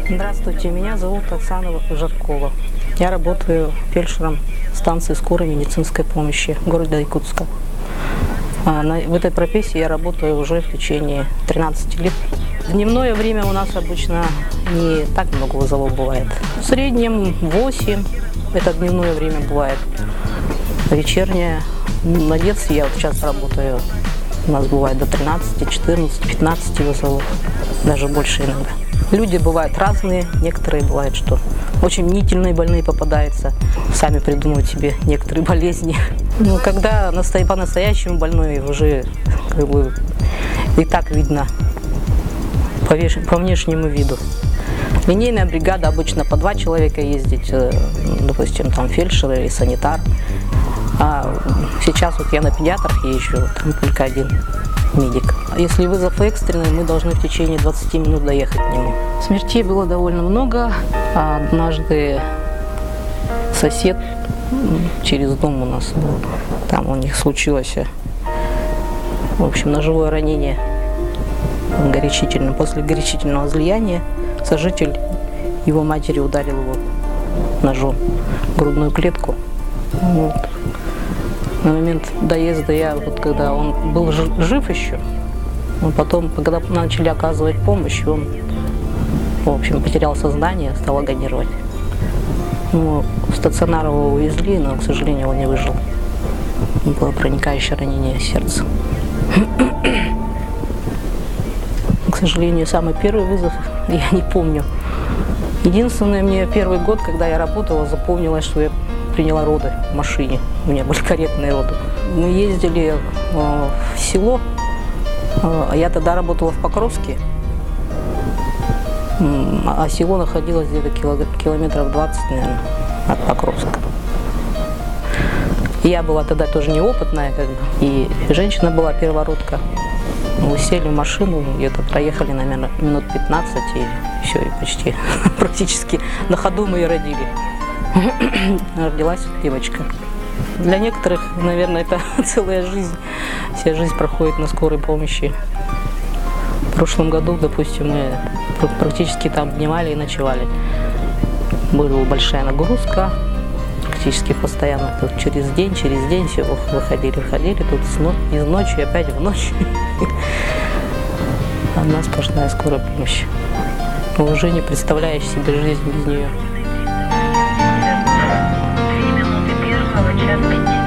Здравствуйте, меня зовут Оксана Жаркова. Я работаю фельдшером станции скорой медицинской помощи города Якутска. В этой профессии я работаю уже в течение 13 лет. В дневное время у нас обычно не так много вызовов бывает. В среднем 8 это дневное время бывает. Вечернее, на детстве я вот сейчас работаю, у нас бывает до 13, 14, 15 вызовов, даже больше иногда. Люди бывают разные, некоторые бывают, что очень мнительные больные попадаются, сами придумывают себе некоторые болезни. Но когда по-настоящему больной уже и так видно по внешнему виду. Линейная бригада обычно по 2 человека ездит, допустим, там фельдшер или санитар. А сейчас вот я на педиатрах езжу, там только один медик. Если вызов экстренный, мы должны в течение 20 минут доехать к нему. Смертей было довольно много. Однажды сосед через дом у нас был, там у них случилось, в общем, ножевое ранение после горячительного излияния. Сожитель его матери ударил его ножом в грудную клетку. Вот. На момент доезда когда он был жив еще, но потом, когда начали оказывать помощь, он, в общем, потерял сознание, стал агонировать. В стационар его увезли, но, к сожалению, он не выжил. Было проникающее ранение сердца. К сожалению, самый первый вызов я не помню. Единственное, мне первый год, когда я работала, запомнилось, что я приняла роды в машине. У меня были корректные роды. Мы ездили в село. Я тогда работала в Покровске. А село находилось где-то километров 20, наверное, от Покровска. Я была тогда тоже неопытная, и женщина была первородка. Мы сели в машину, где-то проехали, наверное, минут 15, и все, и почти практически на ходу мы ее родили. Родилась девочка. Для некоторых, наверное, это целая жизнь. Вся жизнь проходит на скорой помощи. В прошлом году, допустим, мы практически там дневали и ночевали. Была большая нагрузка, практически постоянно. Тут через день все выходили. Тут из ночи опять в ночь. Одна сплошная скорая помощь. Уже не представляешь себе жизнь без нее. 3 минуты первого, час 50.